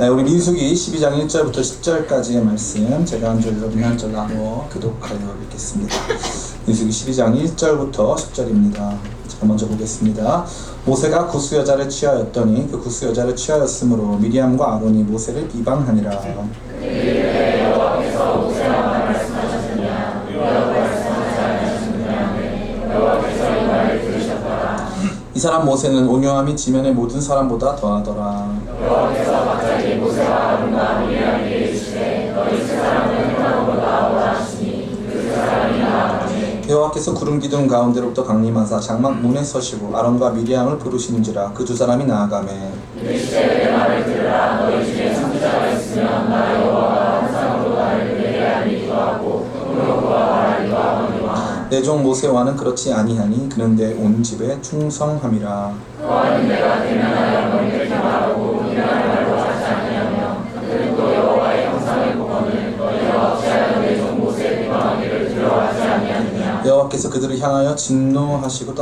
우리 민수기 12장 1절부터 10절까지의 말씀 제가 한 절 여러분이 한 절 나누어 교독하여 읽겠습니다. 민수기 12장 1절부터 10절입니다. 제가 먼저 보겠습니다. 모세가 구스 여자를 취하였더니 그 구스 여자를 취하였으므로 미리암과 아론이 모세를 비방하니라. 여호와께서 모세와 말씀하셨느냐 여호와께서 말씀하셨느냐 여호와께서 이 말을 들으셨더라. 이 사람 모세는 온유함이 지면의 모든 사람보다 더하더라. 여호와께서 갑자기 모세와 아론과 미리암에게 이르시되 너희 세 사람은 하나보다 원하시니 그 세 사람이 나아가니 여호와께서 구름 기둥 가운데로부터 강림하사 장막 문에 서시고 아론과 미리암을 부르시는지라. 그 두 사람이 나아가매 이르시되 내 말을 들으라. 너희 중에 선지자가 있으면 나 여호와가 항상으로 나를 예배하리기도 하고 음으로 말하기도 하거니와 내 종 모세와는 그렇지 아니하니 그는 내 온 집에 충성함이라. 또한 내가 대면하여 너희를 평하고 미련한 말로 하지 아니하며 그리고 여호와의 형상의 복원을 너희가 어찌하여 내 종 모세의 비방하기를 두려워하지 아니하느냐. 여호와께서 그들을 향하여 진노하시고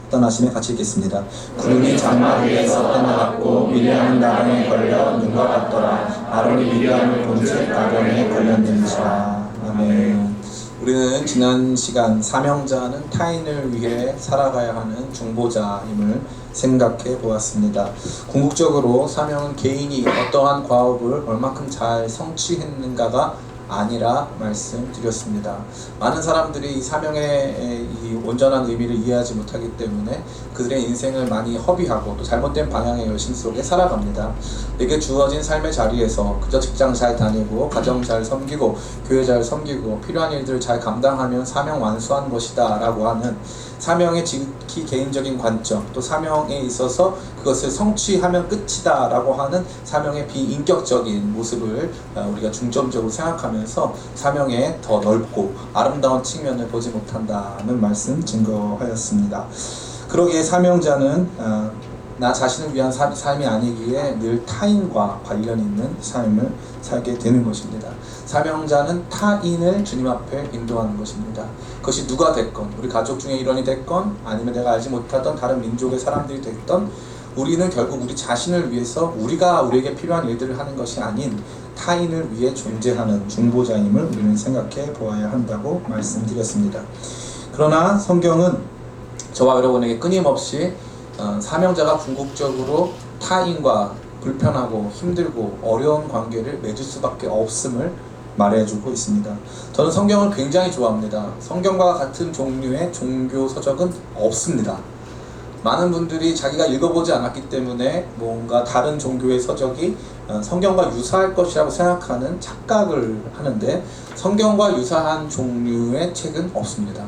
떠나심에 같이 읽겠습니다. 구름이 장막 위에서 떠나갔고 미리암은 나병에 걸려 눈과 같더라. 아론이 미리암을 본즉 나병에 걸렸는지라. 아멘. 우리는 지난 시간 사명자는 타인을 위해 살아가야 하는 중보자임을 생각해 보았습니다. 궁극적으로 사명은 개인이 어떠한 과업을 얼마큼 잘 성취했는가가 아니라 말씀드렸습니다. 많은 사람들이 이 사명의 이 온전한 의미를 이해하지 못하기 때문에 그들의 인생을 많이 허비하고 또 잘못된 방향의 여신 속에 살아갑니다. 내게 주어진 삶의 자리에서 그저 직장 잘 다니고 가정 잘 섬기고 교회 잘 섬기고 필요한 일들을 잘 감당하면 사명 완수한 것이다 라고 하는 사명의 지극히 개인적인 관점, 또 사명에 있어서 그것을 성취하면 끝이다 라고 하는 사명의 비인격적인 모습을 우리가 중점적으로 생각하면서 사명의 더 넓고 아름다운 측면을 보지 못한다는 말씀 증거하였습니다. 그러기에 사명자는 나 자신을 위한 삶이 아니기에 늘 타인과 관련 있는 삶을 살게 되는 것입니다. 사명자는 타인을 주님 앞에 인도하는 것입니다. 그것이 누가 됐건, 우리 가족 중에 일원이 됐건, 아니면 내가 알지 못하던 다른 민족의 사람들이 됐던, 우리는 결국 우리 자신을 위해서 우리가 우리에게 필요한 일들을 하는 것이 아닌 타인을 위해 존재하는 중보자임을 우리는 생각해 보아야 한다고 말씀드렸습니다. 그러나 성경은 저와 여러분에게 끊임없이 사명자가 궁극적으로 타인과 불편하고 힘들고 어려운 관계를 맺을 수밖에 없음을 말해주고 있습니다. 저는 성경을 굉장히 좋아합니다. 성경과 같은 종류의 종교 서적은 없습니다. 많은 분들이 자기가 읽어보지 않았기 때문에 뭔가 다른 종교의 서적이 성경과 유사할 것이라고 생각하는 착각을 하는데 성경과 유사한 종류의 책은 없습니다.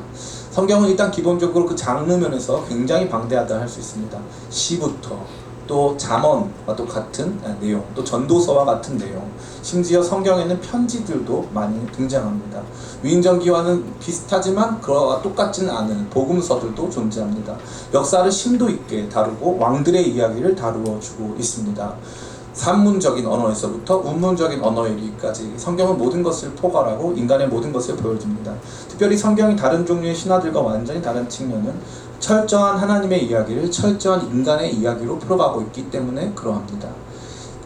성경은 일단 기본적으로 그 장르 면에서 굉장히 방대하다 할 수 있습니다. 시부터 또 잠언과 또 같은 내용, 또 전도서와 같은 내용, 심지어 성경에는 편지들도 많이 등장합니다. 위인전기와는 비슷하지만 그와 똑같지는 않은 복음서들도 존재합니다. 역사를 심도 있게 다루고 왕들의 이야기를 다루어 주고 있습니다. 산문적인 언어에서부터 운문적인 언어에 이르기까지 성경은 모든 것을 포괄하고 인간의 모든 것을 보여줍니다. 특별히 성경이 다른 종류의 신화들과 완전히 다른 측면은 철저한 하나님의 이야기를 철저한 인간의 이야기로 풀어가고 있기 때문에 그러합니다.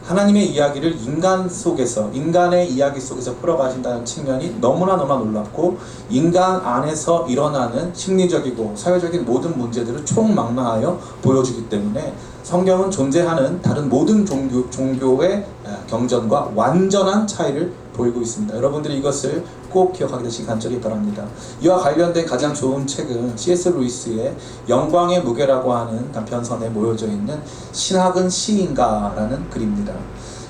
하나님의 이야기를 인간 속에서, 인간의 이야기 속에서 풀어가신다는 측면이 너무나 놀랍고 인간 안에서 일어나는 심리적이고 사회적인 모든 문제들을 총망라하여 보여주기 때문에 성경은 존재하는 다른 모든 종교의 경전과 완전한 차이를 보이고 있습니다. 여러분들이 이것을 꼭 기억하게 되시기 간절히 바랍니다. 이와 관련된 가장 좋은 책은 C.S. 루이스의 영광의 무게라고 하는 단편선에 모여져 있는 신학은 시인가라는 글입니다.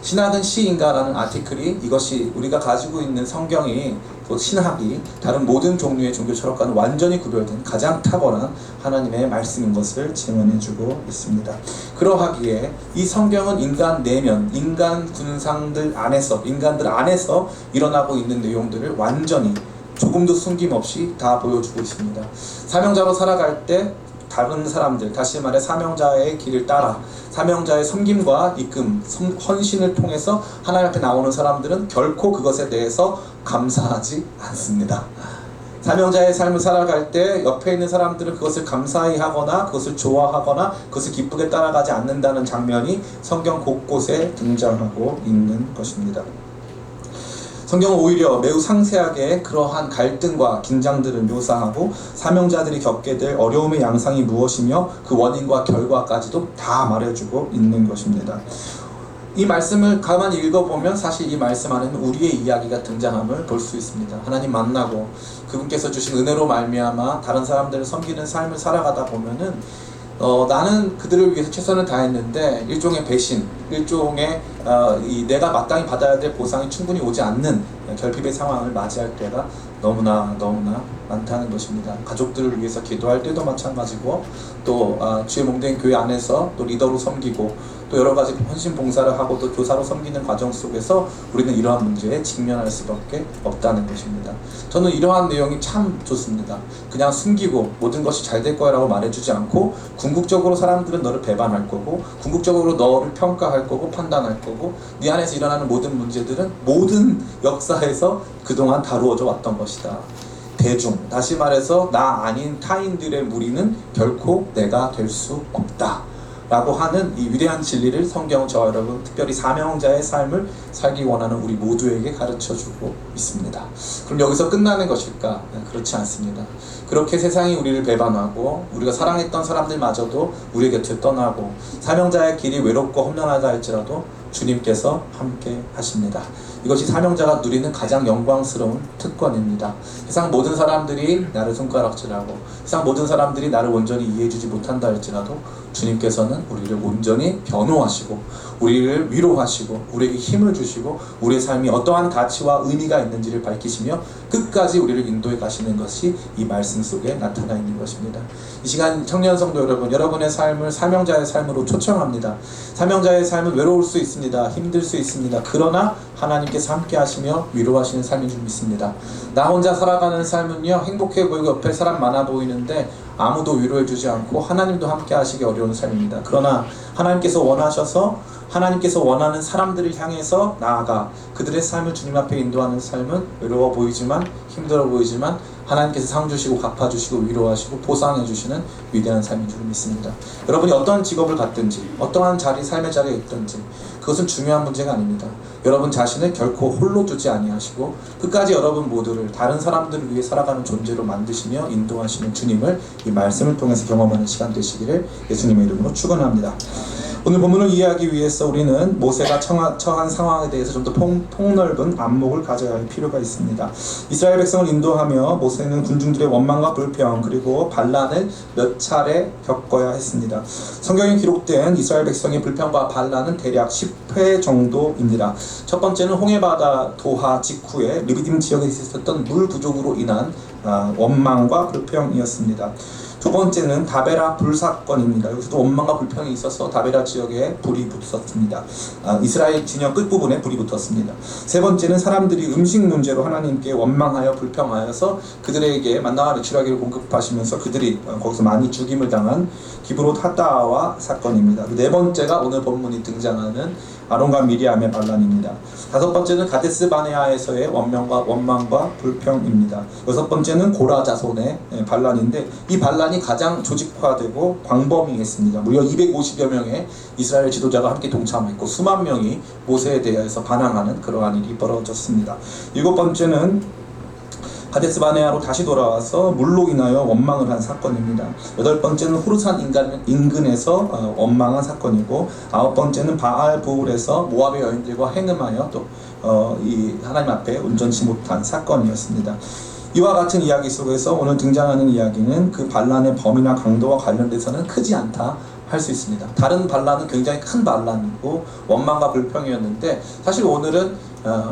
신학은 시인가라는 아티클이 이것이 우리가 가지고 있는 성경이 또 신학이 다른 모든 종류의 종교 철학과는 완전히 구별된 가장 탁월한 하나님의 말씀인 것을 증언해주고 있습니다. 그러하기에 이 성경은 인간 내면, 인간 군상들 안에서, 인간들 안에서 일어나고 있는 내용들을 완전히 조금도 숨김없이 다 보여주고 있습니다. 사명자로 살아갈 때 다른 사람들, 다시 말해 사명자의 길을 따라 사명자의 섬김과 이끔, 헌신을 통해서 하나님 앞에 나오는 사람들은 결코 그것에 대해서 감사하지 않습니다. 사명자의 삶을 살아갈 때 옆에 있는 사람들은 그것을 감사히 하거나 그것을 좋아하거나 그것을 기쁘게 따라가지 않는다는 장면이 성경 곳곳에 등장하고 있는 것입니다. 성경은 오히려 매우 상세하게 그러한 갈등과 긴장들을 묘사하고 사명자들이 겪게 될 어려움의 양상이 무엇이며 그 원인과 결과까지도 다 말해주고 있는 것입니다. 이 말씀을 가만히 읽어보면 사실 이 말씀 안에는 우리의 이야기가 등장함을 볼 수 있습니다. 하나님 만나고 그분께서 주신 은혜로 말미암아 다른 사람들을 섬기는 삶을 살아가다 보면은 나는 그들을 위해서 최선을 다했는데 일종의 배신, 일종의 내가 마땅히 받아야 될 보상이 충분히 오지 않는 결핍의 상황을 맞이할 때가 너무나 많다는 것입니다. 가족들을 위해서 기도할 때도 마찬가지고 또 주의 몸된 교회 안에서 또 리더로 섬기고 또 여러 가지 헌신 봉사를 하고 또 교사로 섬기는 과정 속에서 우리는 이러한 문제에 직면할 수밖에 없다는 것입니다. 저는 이러한 내용이 참 좋습니다. 그냥 숨기고 모든 것이 잘 될 거야 라고 말해주지 않고 궁극적으로 사람들은 너를 배반할 거고 궁극적으로 너를 평가할 거고 판단할 거고 네 안에서 일어나는 모든 문제들은 모든 역사에서 그동안 다루어져 왔던 것이다. 대중, 다시 말해서 나 아닌 타인들의 무리는 결코 내가 될 수 없다 라고 하는 이 위대한 진리를 성경은 저와 여러분, 특별히 사명자의 삶을 살기 원하는 우리 모두에게 가르쳐주고 있습니다. 그럼 여기서 끝나는 것일까? 그렇지 않습니다. 그렇게 세상이 우리를 배반하고 우리가 사랑했던 사람들마저도 우리 곁을 떠나고 사명자의 길이 외롭고 험난하다 할지라도 주님께서 함께 하십니다. 이것이 사명자가 누리는 가장 영광스러운 특권입니다. 세상 모든 사람들이 나를 손가락질하고 세상 모든 사람들이 나를 온전히 이해해주지 못한다 할지라도 주님께서는 우리를 온전히 변호하시고 우리를 위로하시고 우리에게 힘을 주시고 우리의 삶이 어떠한 가치와 의미가 있는지를 밝히시며 끝까지 우리를 인도해 가시는 것이 이 말씀 속에 나타나 있는 것입니다. 이 시간 청년 성도 여러분, 여러분의 삶을 사명자의 삶으로 초청합니다. 사명자의 삶은 외로울 수 있습니다. 힘들 수 있습니다. 그러나 하나님께서 함께 하시며 위로하시는 삶인 줄 믿습니다. 나 혼자 살아가는 삶은요, 행복해 보이고 옆에 사람 많아 보이는데 아무도 위로해 주지 않고 하나님도 함께 하시기 어려운 삶입니다. 그러나 하나님께서 원하는 사람들을 향해서 나아가 그들의 삶을 주님 앞에 인도하는 삶은 외로워 보이지만 힘들어 보이지만 하나님께서 상 주시고 갚아주시고 위로하시고 보상해 주시는 위대한 삶인 줄 믿습니다. 여러분이 어떤 직업을 갖든지 어떠한 삶의 자리에 있든지 그것은 중요한 문제가 아닙니다. 여러분 자신을 결코 홀로 두지 아니하시고 끝까지 여러분 모두를 다른 사람들을 위해 살아가는 존재로 만드시며 인도하시는 주님을 이 말씀을 통해서 경험하는 시간 되시기를 예수님의 이름으로 축원합니다. 오늘 본문을 이해하기 위해서 우리는 모세가 처한 상황에 대해서 좀 더 폭넓은 안목을 가져야 할 필요가 있습니다. 이스라엘 백성을 인도하며 모세는 군중들의 원망과 불평 그리고 반란을 몇 차례 겪어야 했습니다. 성경에 기록된 이스라엘 백성의 불평과 반란은 대략 10회 정도입니다. 첫 번째는 홍해바다 도하 직후에 르비딤 지역에 있었던 물 부족으로 인한 원망과 불평이었습니다. 두 번째는 다베라 불사건입니다. 여기서도 원망과 불평이 있어서 다베라 지역에 불이 붙었습니다. 이스라엘 진영 끝부분에 불이 붙었습니다. 세 번째는 사람들이 음식 문제로 하나님께 원망하여 불평하여서 그들에게 만나와 레추라기를 공급하시면서 그들이 거기서 많이 죽임을 당한 기브롯 핫다와 사건입니다. 네 번째가 오늘 본문이 등장하는 아론과 미리암의 반란입니다. 다섯 번째는 가데스 바네아에서의 원망과 불평입니다. 여섯 번째는 고라 자손의 반란인데 이 반란이 가장 조직화되고 광범위했습니다. 무려 250여 명의 이스라엘 지도자가 함께 동참했고 수만 명이 모세에 대해서 반항하는 그러한 일이 벌어졌습니다. 일곱 번째는 가데스 바네아로 다시 돌아와서 물로 인하여 원망을 한 사건입니다. 여덟 번째는 호르산 인근에서 원망한 사건이고 아홉 번째는 바알 부울에서 모압의 여인들과 행음하여 또 이 하나님 앞에 온전치 못한 사건이었습니다. 이와 같은 이야기 속에서 오늘 등장하는 이야기는 그 반란의 범위나 강도와 관련돼서는 크지 않다 할 수 있습니다. 다른 반란은 굉장히 큰 반란이고 원망과 불평이었는데 사실 오늘은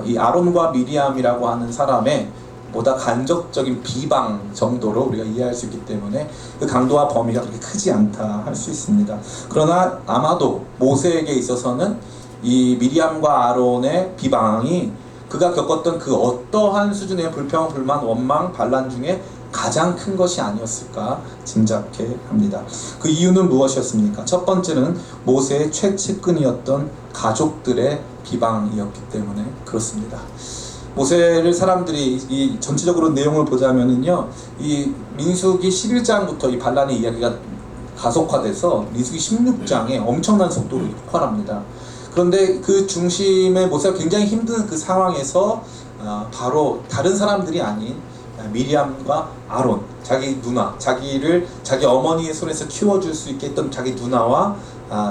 이 아론과 미리암이라고 하는 사람의 보다 간접적인 비방 정도로 우리가 이해할 수 있기 때문에 그 강도와 범위가 그렇게 크지 않다 할 수 있습니다. 그러나 아마도 모세에게 있어서는 이 미리암과 아론의 비방이 그가 겪었던 그 어떠한 수준의 불평, 불만, 원망, 반란 중에 가장 큰 것이 아니었을까 짐작해 합니다. 그 이유는 무엇이었습니까? 첫 번째는 모세의 최측근이었던 가족들의 비방이었기 때문에 그렇습니다. 모세를 사람들이 이 전체적으로 내용을 보자면은요, 이 민수기 11장부터 이 반란의 이야기가 가속화돼서 민수기 16장에 엄청난 속도로 폭발합니다. 그런데 그 중심에 모세가 굉장히 힘든 그 상황에서 바로 다른 사람들이 아닌 미리암과 아론, 자기 누나, 자기를 자기 어머니의 손에서 키워줄 수 있게 했던 자기 누나와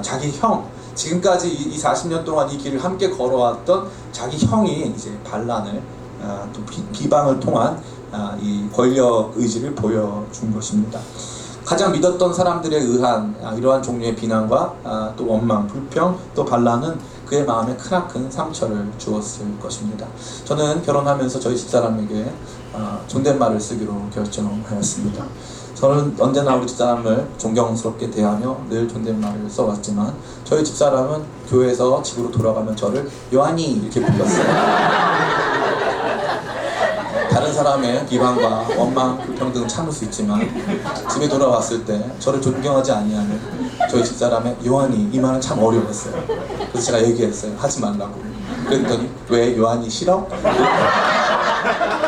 자기 형, 지금까지 이 40년 동안 이 길을 함께 걸어왔던 자기 형이 이제 반란을 또 비방을 통한 이 권력 의지를 보여준 것입니다. 가장 믿었던 사람들에 의한 이러한 종류의 비난과 또 원망, 불평, 또 반란은 그의 마음에 크나큰 상처를 주었을 것입니다. 저는 결혼하면서 저희 집사람에게 존댓말을 쓰기로 결정하였습니다. 저는 언제나 우리 집사람을 존경스럽게 대하며 늘 존댓말을 써왔지만 저희 집사람은 교회에서 집으로 돌아가면 저를 요한이 이렇게 불렀어요. 다른 사람의 비방과 원망, 불평 등은 참을 수 있지만 집에 돌아왔을 때 저를 존경하지 아니하는 저희 집사람의 요한이, 이 말은 참 어려웠어요. 그래서 제가 얘기했어요. 하지 말라고. 그랬더니 왜 요한이 싫어?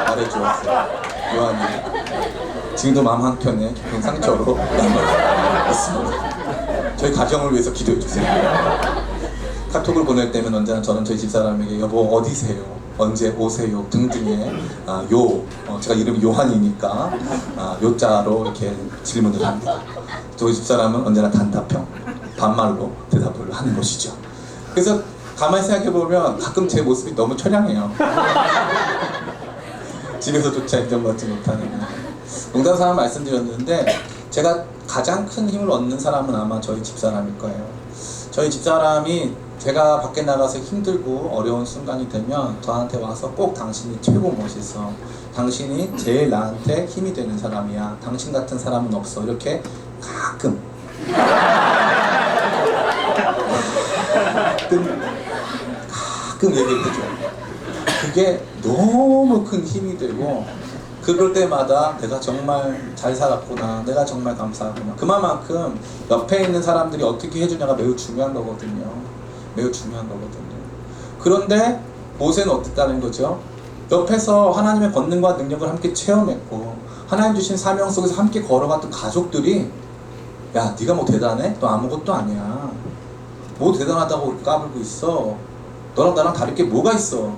말해주었어요. 요한이 지금도 마음 한켠에 깊은 상처로 남아 있습니다. 저희 가정을 위해서 기도해 주세요. 카톡을 보낼 때면 언제나 저는 저희 집사람에게 여보 어디세요? 언제 오세요? 등등의 제가 이름이 요한이니까 요자로 이렇게 질문을 합니다. 저희 집사람은 언제나 단답형, 반말로 대답을 하는 것이죠. 그래서 가만히 생각해보면 가끔 제 모습이 너무 처량해요. 집에서조차 인정받지 못하는. 농담 삼아 말씀드렸는데 제가 가장 큰 힘을 얻는 사람은 아마 저희 집사람일 거예요. 저희 집사람이 제가 밖에 나가서 힘들고 어려운 순간이 되면 저한테 와서 꼭 당신이 최고 멋있어, 당신이 제일 나한테 힘이 되는 사람이야, 당신 같은 사람은 없어, 이렇게 가끔 얘기를 해줘요. 그게 너무 큰 힘이 되고 그럴 때마다 내가 정말 잘 살았구나, 내가 정말 감사하구나. 그만큼 옆에 있는 사람들이 어떻게 해주냐가 매우 중요한 거거든요. 매우 중요한 거거든요. 그런데 모세는 어땠다는 거죠? 옆에서 하나님의 권능과 능력을 함께 체험했고 하나님 주신 사명 속에서 함께 걸어갔던 가족들이 야 네가 뭐 대단해? 너 아무것도 아니야. 뭐 대단하다고 까불고 있어. 너랑 나랑 다를 게 뭐가 있어.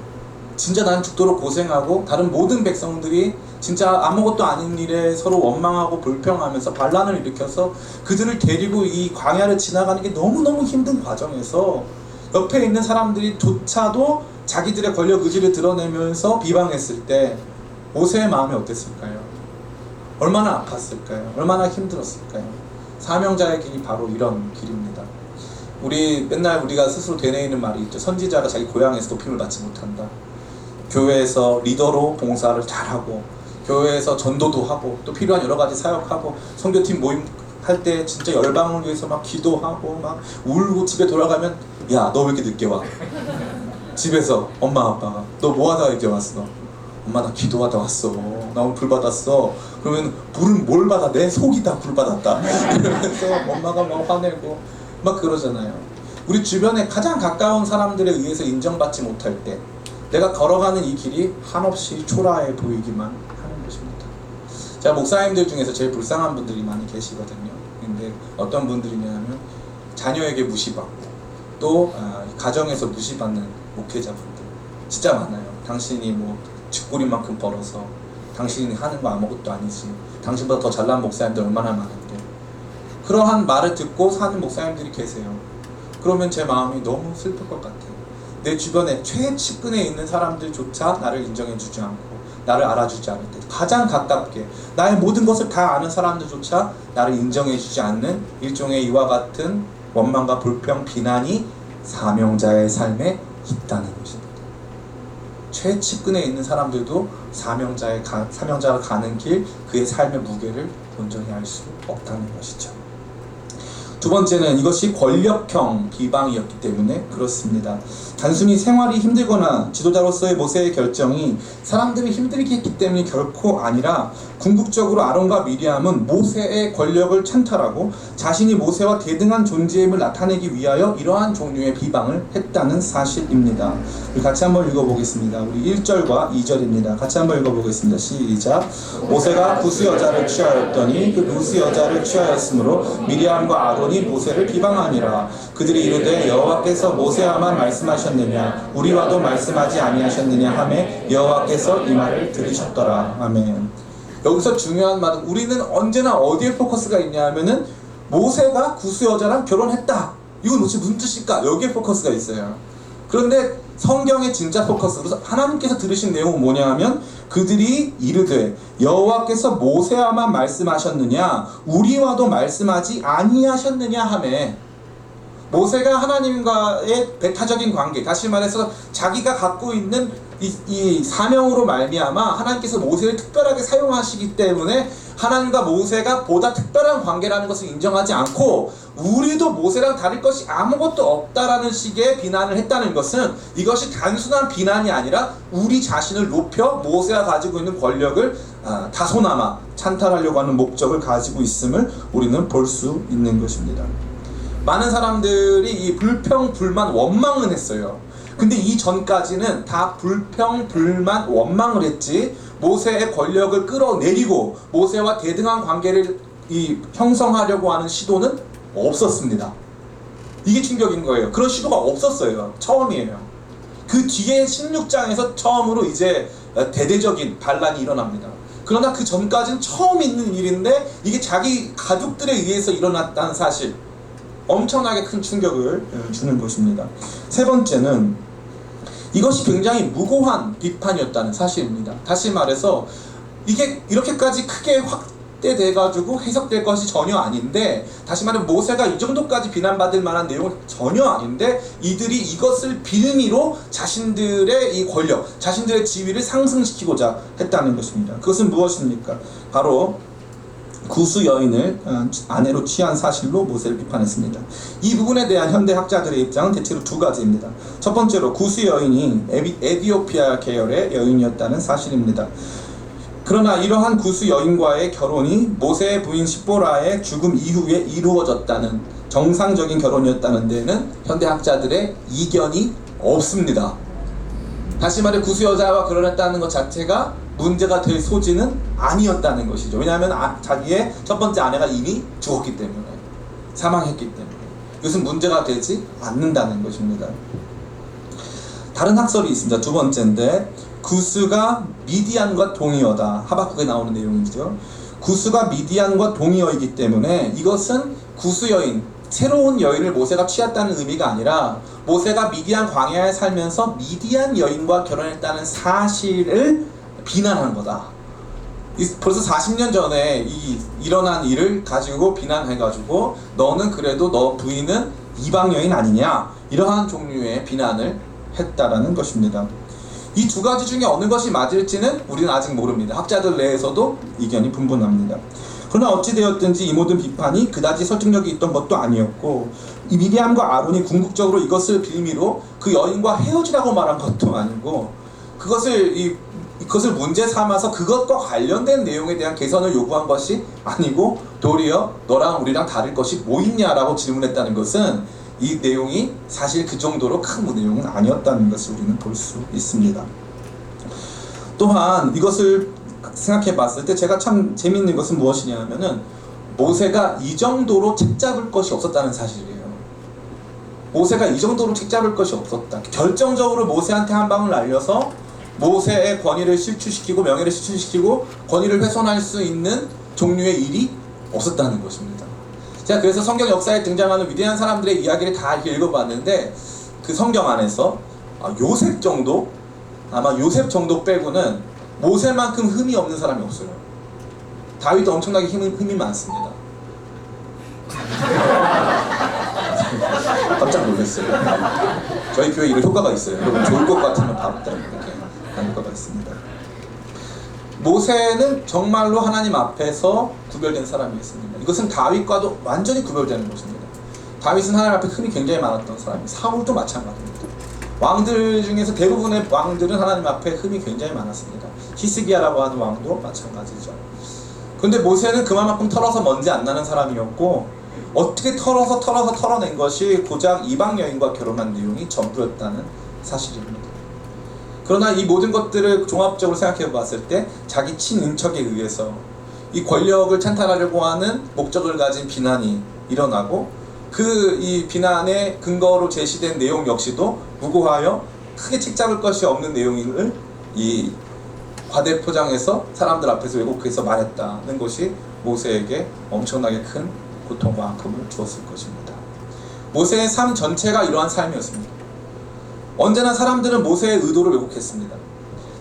진짜 난 죽도록 고생하고 다른 모든 백성들이 진짜 아무것도 아닌 일에 서로 원망하고 불평하면서 반란을 일으켜서 그들을 데리고 이 광야를 지나가는 게 너무너무 힘든 과정에서 옆에 있는 사람들이 조차도 자기들의 권력 의지를 드러내면서 비방했을 때 모세의 마음이 어땠을까요? 얼마나 아팠을까요? 얼마나 힘들었을까요? 사명자의 길이 바로 이런 길입니다. 맨날 우리가 스스로 되뇌이는 말이 있죠. 선지자가 자기 고향에서 높임을 받지 못한다. 교회에서 리더로 봉사를 잘하고 교회에서 전도도 하고 또 필요한 여러 가지 사역하고 선교팀 모임 할 때 진짜 열방을 위해서 막 기도하고 막 울고 집에 돌아가면 야 너 왜 이렇게 늦게 와? 집에서 엄마 아빠가 너 뭐 하다가 이렇게 왔어? 엄마 나 기도하다 왔어. 나 오늘 불 받았어. 그러면 불은 뭘 받아? 내 속이 다 불 받았다. 그러면서 엄마가 막 화내고 막 그러잖아요. 우리 주변에 가장 가까운 사람들에 의해서 인정받지 못할 때 내가 걸어가는 이 길이 한없이 초라해 보이기만 하는 것입니다. 제가 목사님들 중에서 제일 불쌍한 분들이 많이 계시거든요. 근데 어떤 분들이냐면 자녀에게 무시받고 또 가정에서 무시받는 목회자분들 진짜 많아요. 당신이 뭐 쥐꼬리만큼 벌어서 당신이 하는 거 아무것도 아니지, 당신보다 더 잘난 목사님들 얼마나 많은데, 그러한 말을 듣고 사는 목사님들이 계세요. 그러면 제 마음이 너무 슬플 것 같아요. 내 주변에 최측근에 있는 사람들조차 나를 인정해주지 않고 나를 알아주지 않을 때, 가장 가깝게 나의 모든 것을 다 아는 사람들조차 나를 인정해주지 않는 일종의 이와 같은 원망과 불평, 비난이 사명자의 삶에 있다는 것입니다. 최측근에 있는 사람들도 사명자가 가는 길, 그의 삶의 무게를 온전히 알 수 없다는 것이죠. 두 번째는 이것이 권력형 비방이었기 때문에 그렇습니다. 단순히 생활이 힘들거나 지도자로서의 모세의 결정이 사람들이 힘들게 했기 때문이 결코 아니라 궁극적으로 아론과 미리암은 모세의 권력을 찬탈하고 자신이 모세와 대등한 존재임을 나타내기 위하여 이러한 종류의 비방을 했다는 사실입니다. 우리 같이 한번 읽어보겠습니다. 우리 1절과 2절입니다. 같이 한번 읽어보겠습니다. 시작. 모세가 구스 여자를 취하였더니 그 구스 여자를 취하였으므로 미리암과 아론이 모세를 비방하니라. 그들이 이르되 여호와께서 모세와만 말씀하셨느냐 우리와도 말씀하지 아니하셨느냐 하매 여호와께서 이 말을 들으셨더라. 아멘. 여기서 중요한 말은 우리는 언제나 어디에 포커스가 있냐 하면은 모세가 구스 여자랑 결혼했다. 이건 도대체 무슨 뜻일까? 여기에 포커스가 있어요. 그런데 성경의 진짜 포커스, 그래서 하나님께서 들으신 내용은 뭐냐 하면 그들이 이르되 여호와께서 모세와만 말씀하셨느냐 우리와도 말씀하지 아니하셨느냐 하매 모세가 하나님과의 배타적인 관계, 다시 말해서 자기가 갖고 있는 이 사명으로 말미암아 하나님께서 모세를 특별하게 사용하시기 때문에 하나님과 모세가 보다 특별한 관계라는 것을 인정하지 않고 우리도 모세랑 다를 것이 아무것도 없다라는 식의 비난을 했다는 것은 이것이 단순한 비난이 아니라 우리 자신을 높여 모세가 가지고 있는 권력을 다소나마 찬탈하려고 하는 목적을 가지고 있음을 우리는 볼 수 있는 것입니다. 많은 사람들이 이 불평, 불만, 원망은 했어요. 근데 이 전까지는 다 불평, 불만, 원망을 했지 모세의 권력을 끌어내리고 모세와 대등한 관계를 형성하려고 하는 시도는 없었습니다. 이게 충격인 거예요. 그런 시도가 없었어요. 처음이에요. 그 뒤에 16장에서 처음으로 이제 대대적인 반란이 일어납니다. 그러나 그 전까지는 처음 있는 일인데 이게 자기 가족들에 의해서 일어났다는 사실, 엄청나게 큰 충격을 주는 것입니다. 세 번째는 이것이 굉장히 무고한 비판이었다는 사실입니다. 다시 말해서 이게 이렇게까지 크게 확대돼가지고 해석될 것이 전혀 아닌데, 다시 말해 모세가 이 정도까지 비난받을 만한 내용은 전혀 아닌데 이들이 이것을 빌미로 자신들의 이 권력, 자신들의 지위를 상승시키고자 했다는 것입니다. 그것은 무엇입니까? 바로 구스 여인을 아내로 취한 사실로 모세를 비판했습니다. 이 부분에 대한 현대 학자들의 입장은 대체로 두 가지입니다. 첫 번째로 구스 여인이 에티오피아 계열의 여인이었다는 사실입니다. 그러나 이러한 구스 여인과의 결혼이 모세의 부인 시보라의 죽음 이후에 이루어졌다는 정상적인 결혼이었다는 데는 현대 학자들의 이견이 없습니다. 다시 말해 구스 여자와 결혼했다는 것 자체가 문제가 될 소지는 아니었다는 것이죠. 왜냐하면 자기의 첫 번째 아내가 이미 죽었기 때문에, 사망했기 때문에 이것은 문제가 되지 않는다는 것입니다. 다른 학설이 있습니다. 두 번째인데 구스가 미디안과 동이어다. 하박국에 나오는 내용이죠. 구스가 미디안과 동이어이기 때문에 이것은 구스 여인, 새로운 여인을 모세가 취했다는 의미가 아니라 모세가 미디안 광야에 살면서 미디안 여인과 결혼했다는 사실을 비난한 거다. 벌써 40년 전에 일어난 일을 가지고 비난해가지고 너는 그래도 너 부인은 이방 여인 아니냐, 이러한 종류의 비난을 했다라는 것입니다. 이 두 가지 중에 어느 것이 맞을지는 우리는 아직 모릅니다. 학자들 내에서도 이견이 분분합니다. 그러나 어찌되었든지 이 모든 비판이 그다지 설득력이 있던 것도 아니었고, 이 미디암과 아론이 궁극적으로 이것을 빌미로 그 여인과 헤어지라고 말한 것도 아니고, 그것을 문제 삼아서 그것과 관련된 내용에 대한 개선을 요구한 것이 아니고 도리어 너랑 우리랑 다를 것이 뭐 있냐라고 질문했다는 것은 이 내용이 사실 그 정도로 큰 내용은 아니었다는 것을 우리는 볼 수 있습니다. 또한 이것을 생각해 봤을 때 제가 참 재미있는 것은 무엇이냐 하면은 모세가 이 정도로 책잡을 것이 없었다는 사실이에요. 모세가 이 정도로 책잡을 것이 없었다. 결정적으로 모세한테 한 방을 날려서 모세의 권위를 실추시키고 명예를 실추시키고 권위를 훼손할 수 있는 종류의 일이 없었다는 것입니다. 제가 그래서 성경 역사에 등장하는 위대한 사람들의 이야기를 다 읽어봤는데 그 성경 안에서 요셉 정도, 아마 요셉 정도 빼고는 모세만큼 흠이 없는 사람이 없어요. 다윗도 엄청나게 흠이 많습니다. 깜짝 놀랐어요. 저희 교회 이런 효과가 있어요. 여러분 좋을 것 같으면 바로 이렇게 하는 효과가 있습니다. 모세는 정말로 하나님 앞에서 구별된 사람이었습니다. 이것은 다윗과도 완전히 구별되는 것입니다. 다윗은 하나님 앞에 흠이 굉장히 많았던 사람이에요. 사울도 마찬가지입니다. 왕들 중에서 대부분의 왕들은 하나님 앞에 흠이 굉장히 많았습니다. 히스기야라고 하는 왕도 마찬가지죠. 근데 모세는 그만큼 털어서 먼지 안 나는 사람이었고, 어떻게 털어낸 것이 고작 이방 여인과 결혼한 내용이 전부였다는 사실입니다. 그러나 이 모든 것들을 종합적으로 생각해 봤을 때 자기 친인척에 의해서 이 권력을 찬탈하려고 하는 목적을 가진 비난이 일어나고, 이 비난의 근거로 제시된 내용 역시도 무고하여 크게 책잡을 것이 없는 내용을 이 과대포장해서 사람들 앞에서 왜곡해서 말했다는 것이 모세에게 엄청나게 큰 고통과 아픔을 주었을 것입니다. 모세의 삶 전체가 이러한 삶이었습니다. 언제나 사람들은 모세의 의도를 왜곡했습니다.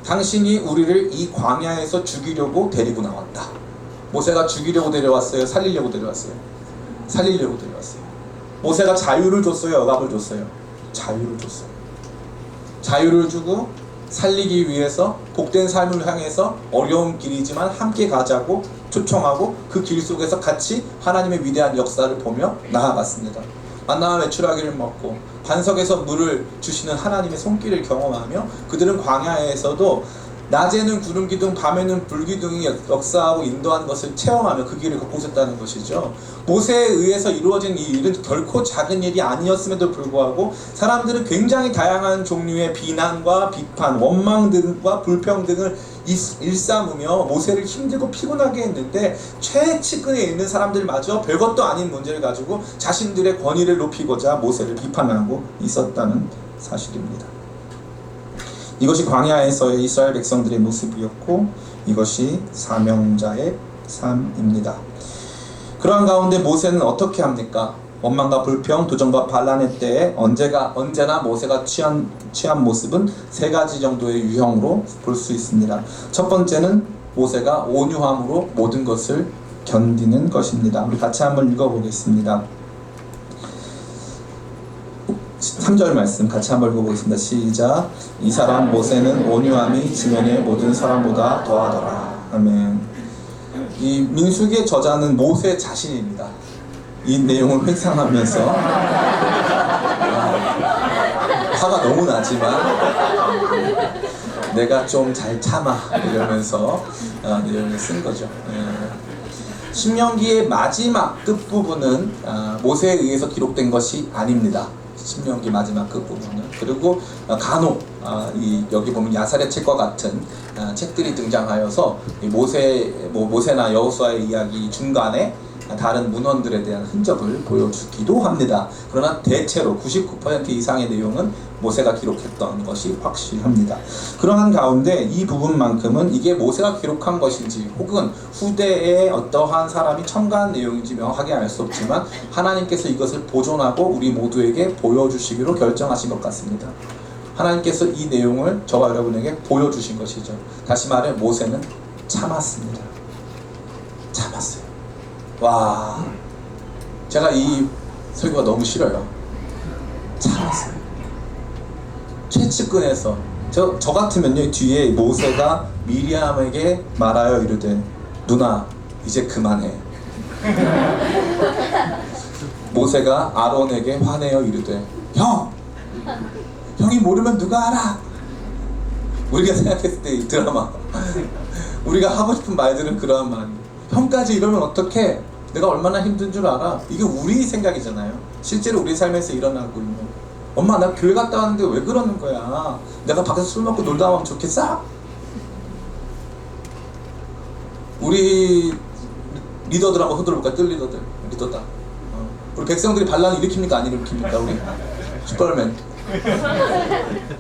당신이 우리를 이 광야에서 죽이려고 데리고 나왔다. 모세가 죽이려고 데려왔어요? 살리려고 데려왔어요? 살리려고 데려왔어요. 모세가 자유를 줬어요? 억압을 줬어요? 자유를 줬어요. 자유를 주고 살리기 위해서 복된 삶을 향해서 어려운 길이지만 함께 가자고 초청하고 그 길 속에서 같이 하나님의 위대한 역사를 보며 나아갔습니다. 만나와 메추라기를 먹고 반석에서 물을 주시는 하나님의 손길을 경험하며 그들은 광야에서도 낮에는 구름 기둥, 밤에는 불 기둥이 역사하고 인도하는 것을 체험하며 그 길을 걷고 있었다는 것이죠. 모세에 의해서 이루어진 이 일은 결코 작은 일이 아니었음에도 불구하고 사람들은 굉장히 다양한 종류의 비난과 비판, 원망 등과 불평등을 일삼으며 모세를 힘들고 피곤하게 했는데, 최측근에 있는 사람들마저 별것도 아닌 문제를 가지고 자신들의 권위를 높이고자 모세를 비판하고 있었다는 사실입니다. 이것이 광야에서의 이스라엘 백성들의 모습이었고, 이것이 사명자의 삶입니다. 그러한 가운데 모세는 어떻게 합니까? 원망과 불평, 도전과 반란의 때에 언제나 모세가 취한 모습은 세 가지 정도의 유형으로 볼 수 있습니다. 첫 번째는 모세가 온유함으로 모든 것을 견디는 것입니다. 우리 같이 한번 읽어보겠습니다. 3절 말씀 같이 한번 읽어보겠습니다. 시작. 이 사람 모세는 온유함이 지면의 모든 사람보다 더하더라. 아멘. 이 민수기의 저자는 모세 자신입니다. 이 내용을 회상하면서 화가 너무 나지만 내가 좀 잘 참아 이러면서 내용을 쓴 거죠. 신명기의 마지막 끝부분은 모세에 의해서 기록된 것이 아닙니다. 신명기 마지막 끝부분은. 그리고 간혹 여기 보면 야살의 책과 같은 책들이 등장하여서 모세나 여호수아의 이야기 중간에 다른 문헌들에 대한 흔적을 보여주기도 합니다. 그러나 대체로 99% 이상의 내용은 모세가 기록했던 것이 확실합니다. 그러한 가운데 이 부분만큼은 이게 모세가 기록한 것인지 혹은 후대에 어떠한 사람이 첨가한 내용인지 명확하게 알 수 없지만 하나님께서 이것을 보존하고 우리 모두에게 보여주시기로 결정하신 것 같습니다. 하나님께서 이 내용을 저와 여러분에게 보여주신 것이죠. 다시 말해 모세는 참았습니다. 참았어요. 와, 제가 이 설교가 너무 싫어요. 참았어요. 최측근에서 저 같으면요, 뒤에 모세가 미리암에게 말하여 이르되 누나 이제 그만해. 모세가 아론에게 화내어 이르되 형이 모르면 누가 알아. 우리가 생각했을 때 이 드라마 우리가 하고 싶은 말들은 그러한 말이에요. 형까지 이러면 어떡해? 내가 얼마나 힘든 줄 알아? 이게 우리 생각이잖아요. 실제로 우리 삶에서 일어나고 있는. 엄마 나 교회 갔다 왔는데 왜 그러는 거야? 내가 밖에서 술 먹고 놀다 오면 좋겠어? 우리 리더들 한번 흔들어볼까? 뜰 리더다. 우리 백성들이 반란을 일으킵니까? 안 일으킵니까? 우리 슈퍼맨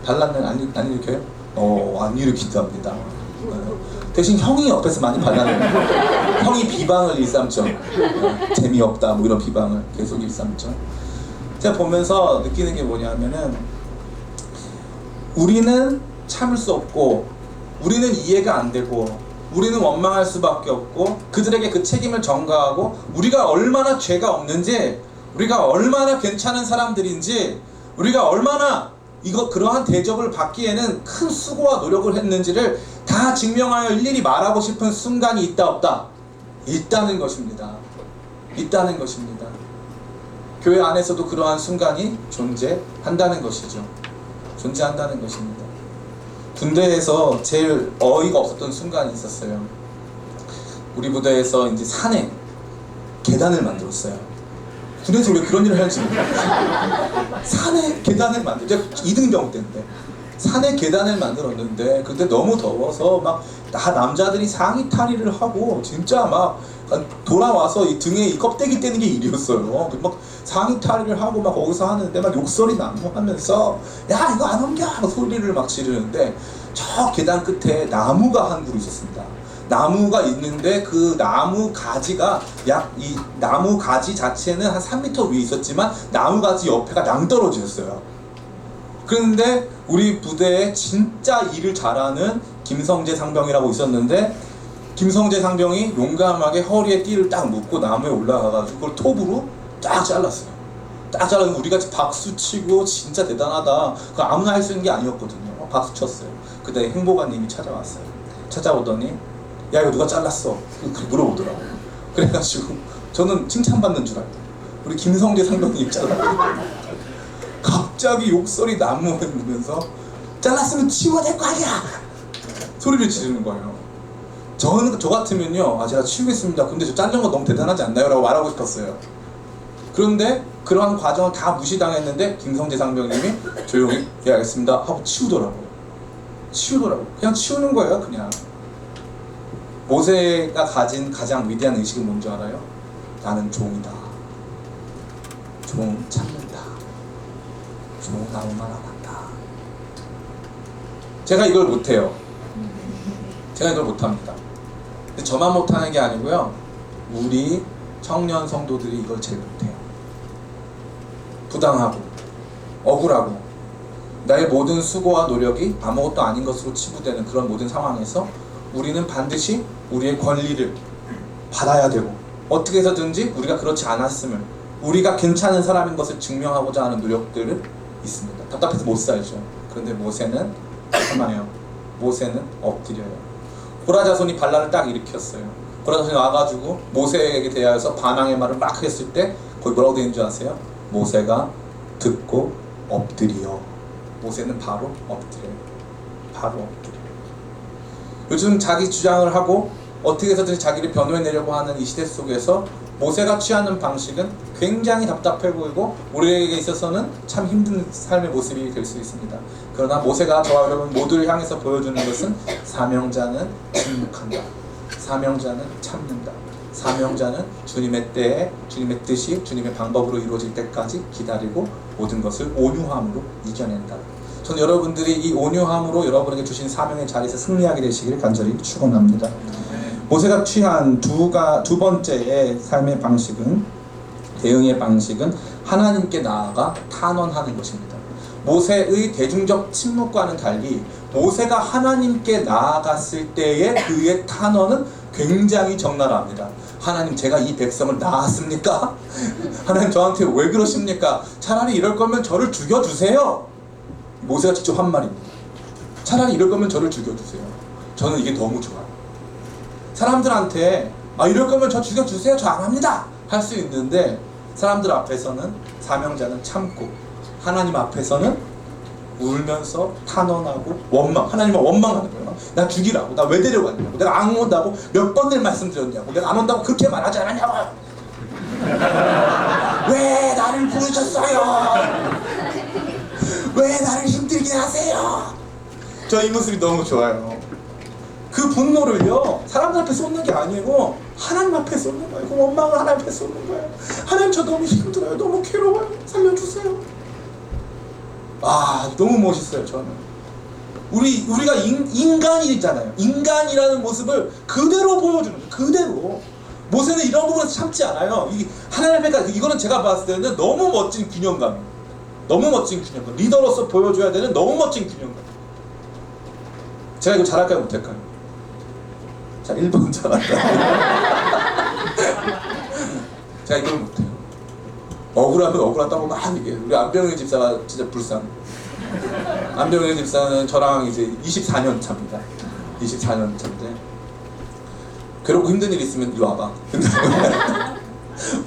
반란은 안 일으켜요? 안 일으킨답니다. 대신 형이 옆에서 많이 반란을 형이 비방을 일삼죠. 재미없다 뭐 이런 비방을 계속 일삼죠. 제가 보면서 느끼는 게 뭐냐면은 우리는 참을 수 없고 우리는 이해가 안 되고 우리는 원망할 수밖에 없고 그들에게 그 책임을 전가하고 우리가 얼마나 죄가 없는지 우리가 얼마나 괜찮은 사람들인지 우리가 얼마나 그러한 대접을 받기에는 큰 수고와 노력을 했는지를 다 증명하여 일일이 말하고 싶은 순간이 있다 없다? 있다는 것입니다. 있다는 것입니다. 교회 안에서도 그러한 순간이 존재한다는 것이죠. 존재한다는 것입니다. 군대에서 제일 어이가 없었던 순간이 있었어요. 우리 부대에서 이제 산에 계단을 만들었어요. 군대에서 왜 그런 일을 하는지 모르겠어요. 산에 계단을 제가 2등병 때인데 산에 계단을 만들었는데 그때 너무 더워서 막 다 남자들이 상의 탈의를 하고 진짜 막 돌아와서 이 등에 이 껍데기 떼는 게 일이었어요. 막 상의 탈의를 하고 막 거기서 하는데 막 욕설이 나고 하면서 야 이거 안 옮겨 막 소리를 막 지르는데 저 계단 끝에 나무가 한 그루 있었습니다. 나무가 있는데 그 나무 가지가 이 나무 가지 자체는 한 3m 위에 있었지만 나무 가지 옆에가 낭떠러지였어요. 그런데 우리 부대에 진짜 일을 잘하는 김성재 상병이라고 있었는데 김성재 상병이 용감하게 허리에 띠를 딱 묶고 나무에 올라가가지고 그걸 톱으로 딱 잘랐어요. 딱 잘라서 우리가 박수치고 진짜 대단하다. 그거 아무나 할 수 있는 게 아니었거든요. 박수 쳤어요. 그때 행보관님이 찾아왔어요. 찾아오더니 야 이거 누가 잘랐어? 그렇게 물어보더라고요. 그래가지고 저는 칭찬받는 줄 알고 우리 김성재 상병이 잘랐어요. 갑자기 욕설이 난무하면서 잘랐으면 치워야 될 거 아니야! 소리를 지르는 거예요. 저 같으면요 제가 치우겠습니다. 근데 저 자른 거 너무 대단하지 않나요? 라고 말하고 싶었어요. 그런데 그러한 과정을 다 무시당했는데 김성재 상병님이 조용히 예 알겠습니다 하고 치우더라고요. 그냥 치우는 거예요. 그냥 모세가 가진 가장 위대한 의식은 뭔지 알아요? 나는 종이다. 종 참는다. 종 아무 말 안 한다. 제가 이걸 못해요. 제가 이걸 못합니다. 근데 저만 못하는 게 아니고요. 우리 청년 성도들이 이걸 제일 못해요. 부당하고 억울하고 나의 모든 수고와 노력이 아무것도 아닌 것으로 치부되는 그런 모든 상황에서 우리는 반드시 우리의 권리를 받아야 되고 어떻게 해서든지 우리가 그렇지 않았음을 우리가 괜찮은 사람인 것을 증명하고자 하는 노력들을 있습니다. 답답해서 못 살죠. 그런데 모세는 참아요. 모세는 엎드려요. 고라자손이 반란을 딱 일으켰어요. 고라자손이 와가지고 모세에게 대하여서 반항의 말을 막 했을 때 거기 뭐라고 되어 있는 줄 아세요? 모세가 듣고 엎드려. 모세는 바로 엎드려요. 바로 엎드려요. 요즘 자기 주장을 하고 어떻게 해서든 자기를 변호해내려고 하는 이 시대 속에서 모세가 취하는 방식은 굉장히 답답해 보이고 우리에게 있어서는 참 힘든 삶의 모습이 될 수 있습니다. 그러나 모세가 저와 여러분 모두를 향해서 보여주는 것은 사명자는 침묵한다. 사명자는 참는다. 사명자는 주님의 때에 주님의 뜻이 주님의 방법으로 이루어질 때까지 기다리고 모든 것을 온유함으로 이겨낸다. 저는 여러분들이 이 온유함으로 여러분에게 주신 사명의 자리에서 승리하게 되시기를 간절히 축원합니다. 모세가 취한 두 번째의 삶의 방식은 대응의 방식은 하나님께 나아가 탄원하는 것입니다. 모세의 대중적 침묵과는 달리 모세가 하나님께 나아갔을 때의 그의 탄원은 굉장히 적나라합니다. 하나님 제가 이 백성을 낳았습니까? 하나님 저한테 왜 그러십니까? 차라리 이럴 거면 저를 죽여주세요. 모세가 직접 한 말입니다. 차라리 이럴 거면 저를 죽여주세요. 저는 이게 너무 좋아요. 사람들한테 이럴 거면 저 죽여주세요. 저 안 합니다. 할 수 있는데 사람들 앞에서는 사명자는 참고 하나님 앞에서는 울면서 탄원하고 원망. 하나님은 원망하는 거예요. 나 죽이라고. 나 왜 데려갔냐고. 내가 안 온다고 몇 번을 말씀드렸냐고. 내가 안 온다고 그렇게 말하지 않았냐고. 왜 나를 부르셨어요? 왜 나를 힘들게 하세요? 저 이 모습이 너무 좋아요. 그 분노를요 사람들 앞에 쏟는 게 아니고 하나님 앞에 쏟는 거예요. 그 원망을 하나님 앞에 쏟는 거예요. 하나님 저 너무 힘들어요. 너무 괴로워요. 살려주세요. 너무 멋있어요. 저는 우리가 인간이잖아요. 인간이라는 모습을 그대로 보여주는 거예요. 그대로. 모세는 이런 부분에서 참지 않아요. 하나님 앞에 이거는 제가 봤을 때는 너무 멋진 균형감이에요. 너무 멋진 균형감. 리더로서 보여줘야 되는 너무 멋진 균형감. 제가 이거 잘할까요? 못할까요? 자, 1번 잘한다. 제가 이걸 못해요. 억울하면 억울하다고 막 얘기해요. 우리 안병현 집사가 진짜 불쌍해. 안병현 집사는 저랑 이제 24년 차입니다. 24년 차인데 괴롭고 힘든 일 있으면 이리 와봐.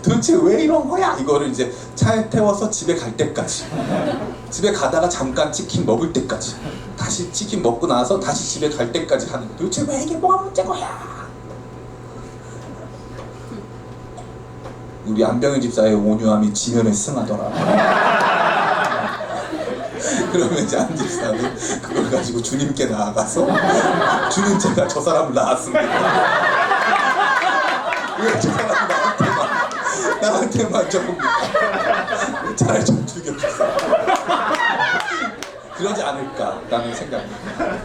도대체 왜 이런 거야? 이거를 이제 차에 태워서 집에 갈 때까지, 집에 가다가 잠깐 치킨 먹을 때까지, 다시 치킨 먹고 나서 다시 집에 갈 때까지 하는 거야. 도대체 왜 이게 뭐가 문제인 거야? 우리 안병희 집사의 온유함이 지면에 승하더라. 그러면 이제 안 집사는 그걸 가지고 주님께 나아가서 주님, 제가 저 사람을 낳았습니다. 왜 저 사람 나한테만 접습니까? 차라리 좀 죽여주세요. 그러지 않을까라는 생각을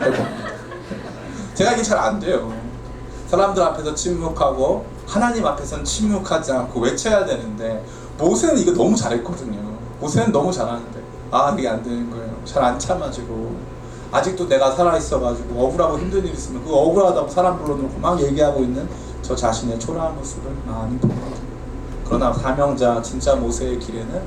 해봅니다. 제가 이게 잘 안 돼요. 사람들 앞에서 침묵하고 하나님 앞에서는 침묵하지 않고 외쳐야 되는데, 모세는 이거 너무 잘했거든요. 모세는 너무 잘하는데 이게 안 되는 거예요. 잘 안 참아지고, 아직도 내가 살아있어가지고 억울하고 힘든 일 있으면 그 억울하다고 사람 불러놓고 막 얘기하고 있는 저 자신의 초라한 모습을 많이 보거든요. 그러나 사명자 진짜 모세의 길에는